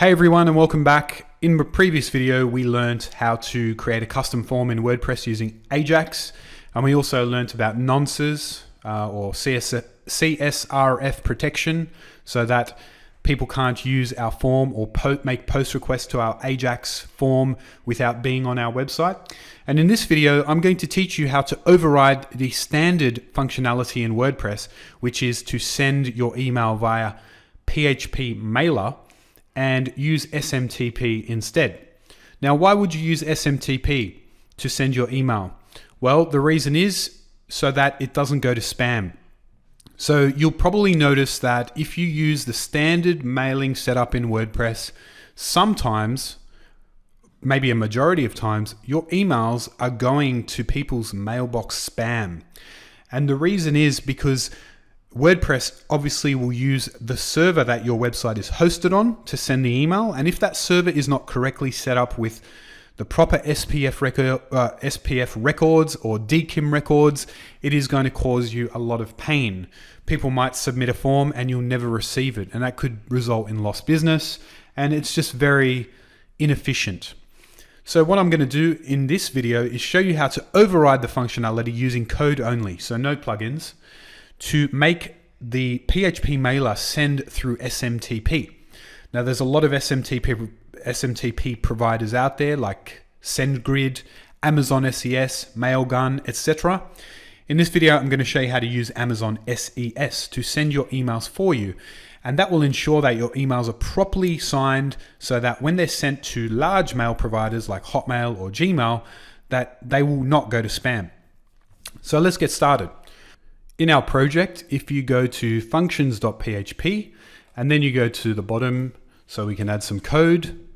Hey everyone, and welcome back. In the previous video, we learned how to create a custom form in WordPress using Ajax, and we also learned about nonces or CSRF protection, so that people can't use our form or make post requests to our Ajax form without being on our website. And in this video, I'm going to teach you how to override the standard functionality in WordPress, which is to send your email via PHP mailer and use SMTP instead. Now, why would you use SMTP to send your email? Well, the reason is so that it doesn't go to spam. So you'll probably notice that if you use the standard mailing setup in WordPress, sometimes, maybe a majority of times, your emails are going to people's mailbox spam. And the reason is because WordPress obviously will use the server that your website is hosted on to send the email. And if that server is not correctly set up with the proper SPF records or DKIM records, it is going to cause you a lot of pain. People might submit a form and you'll never receive it, and that could result in lost business, and it's just very inefficient. So what I'm going to do in this video is show you how to override the functionality using code only, so no plugins, to make the PHP mailer send through SMTP. Now there's a lot of SMTP providers out there like SendGrid, Amazon SES, Mailgun, etc. In this video, I'm going to show you how to use Amazon SES to send your emails for you. And that will ensure that your emails are properly signed so that when they're sent to large mail providers like Hotmail or Gmail, that they will not go to spam. So let's get started. In our project, if you go to functions.php and then you go to the bottom so we can add some code,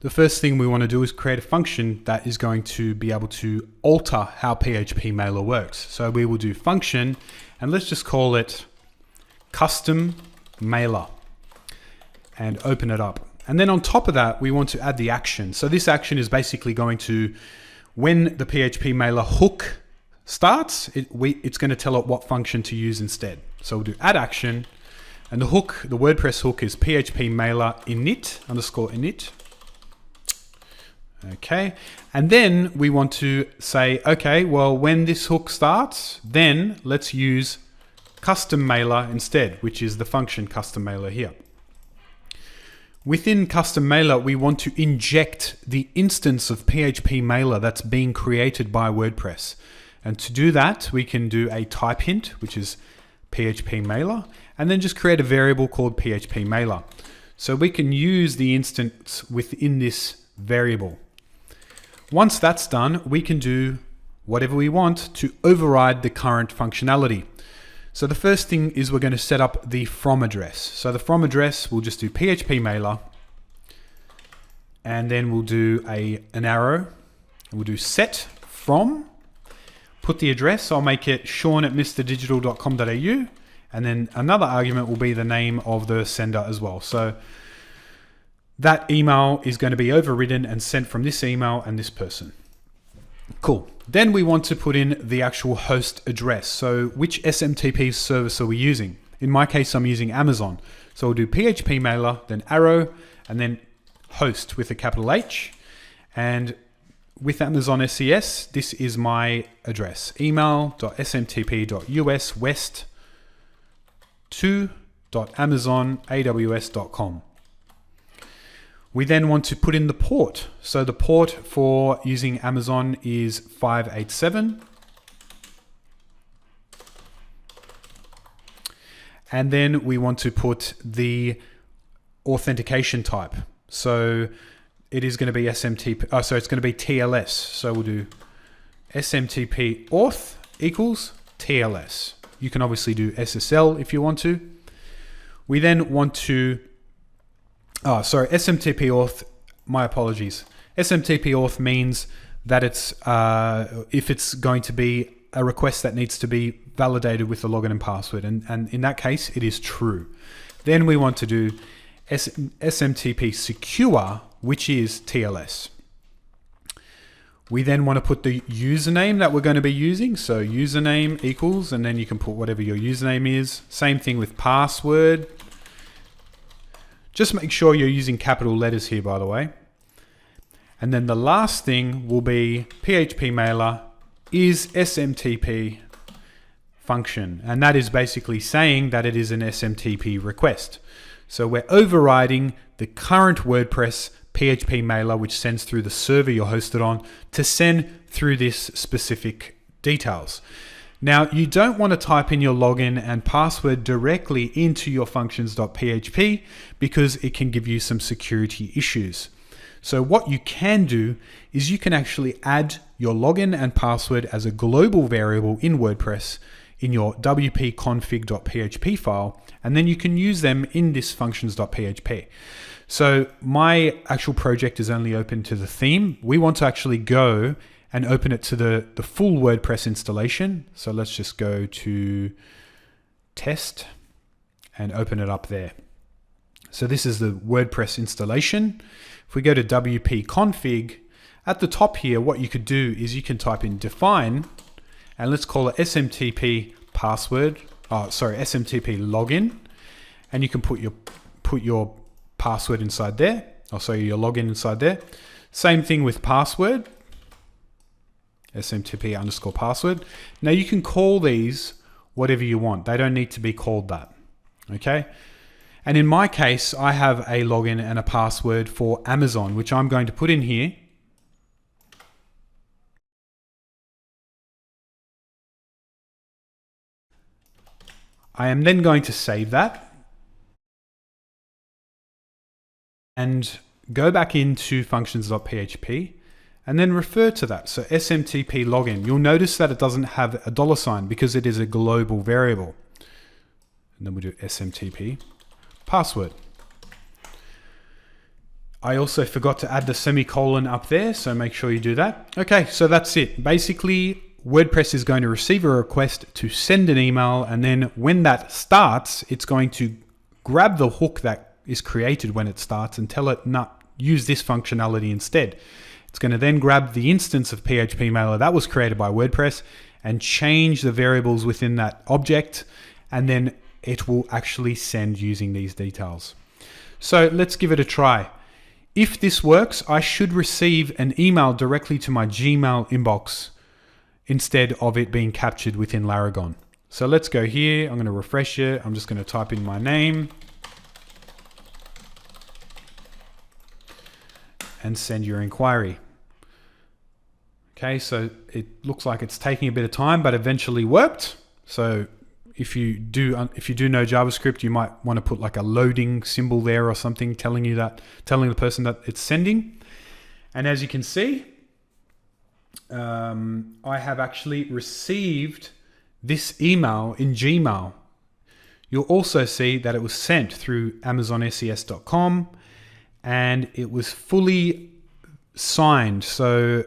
the first thing we want to do is create a function that is going to be able to alter how PHP mailer works. So we will do function, and let's just call it custom mailer and open it up. And then on top of that, we want to add the action. So this action is basically going to, when the PHP mailer hook starts, it's going to tell it what function to use instead. So we'll do add action, and the hook, the WordPress hook, is PHP mailer init_init. Okay, and then we want to say, okay, well, when this hook starts, then let's use custom mailer instead, which is the function custom mailer here. Within custom mailer, we want to inject the instance of PHP mailer that's being created by WordPress. And to do that, we can do a type hint, which is PHP mailer, and then just create a variable called PHP mailer. So we can use the instance within this variable. Once that's done, we can do whatever we want to override the current functionality. So the first thing is we're going to set up the from address. So the from address, we'll just do PHP mailer, and then we'll do an arrow, and we'll do set from. Put the address, I'll make it sean@mrdigital.com.au, and then another argument will be the name of the sender as well. So that email is going to be overridden and sent from this email and this person. Cool. Then we want to put in the actual host address. So which SMTP service are we using? In my case, I'm using Amazon. So we'll do PHP mailer, then arrow, and then host with a capital H. And with Amazon SES, this is my address, email.smtp.us west2.amazonaws.com. We then want to put in the port. So the port for using Amazon is 587. And then we want to put the authentication type. So it is going to be SMTP, so it's going to be TLS. So we'll do SMTP auth equals TLS. You can obviously do SSL if you want to. We then want to, SMTP auth, my apologies. SMTP auth means that it's, if it's going to be a request that needs to be validated with the login and password. And in that case, it is true. Then we want to do SMTP secure, which is TLS. We then want to put the username that we're going to be using. So username equals, and then you can put whatever your username is. Same thing with password. Just make sure you're using capital letters here, by the way. And then the last thing will be PHP mailer is SMTP function. And that is basically saying that it is an SMTP request. So we're overriding the current WordPress PHP mailer, which sends through the server you're hosted on, to send through this specific details. Now, you don't want to type in your login and password directly into your functions.php because it can give you some security issues. So what you can do is you can actually add your login and password as a global variable in WordPress in your wp-config.php file, and then you can use them in this functions.php. So my actual project is only open to the theme. We want to actually go and open it to the full WordPress installation. So let's just go to test and open it up there. So this is the WordPress installation. If we go to WP config, at the top here, what you could do is you can type in define, and let's call it SMTP password, SMTP login, and you can put your password inside there. I'll show you your login inside there. Same thing with password, SMTP underscore password. Now you can call these whatever you want. They don't need to be called that, okay? And in my case, I have a login and a password for Amazon, which I'm going to put in here. I am then going to save that and go back into functions.php and then refer to that. So SMTP login, you'll notice that it doesn't have a $ because it is a global variable. And then we'll do SMTP password. I also forgot to add the semicolon up there, so make sure you do that. Okay, so that's it. Basically, WordPress is going to receive a request to send an email, and then when that starts, it's going to grab the hook that is created when it starts and tell it, no, use this functionality instead. It's going to then grab the instance of PHP mailer that was created by WordPress and change the variables within that object, and then it will actually send using these details. So let's give it a try. If this works, I should receive an email directly to my Gmail inbox instead of it being captured within Laragon. So let's go here. I'm going to refresh it. I'm just going to type in my name and send your inquiry. Okay, so it looks like it's taking a bit of time, but eventually worked. So if you do know JavaScript, you might want to put like a loading symbol there or something telling the person that it's sending. And as you can see, I have actually received this email in Gmail. You'll also see that it was sent through AmazonSES.com and it was fully signed. So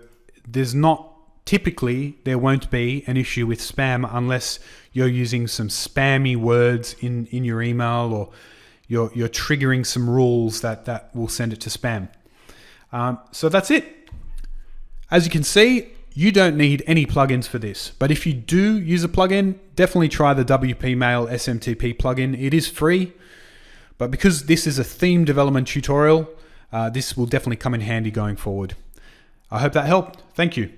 there won't be an issue with spam unless you're using some spammy words in your email, or you're triggering some rules that will send it to spam. So that's it. As you can see, you don't need any plugins for this, but if you do use a plugin, definitely try the WP Mail SMTP plugin. It is free, but because this is a theme development tutorial, this will definitely come in handy going forward. I hope that helped. Thank you.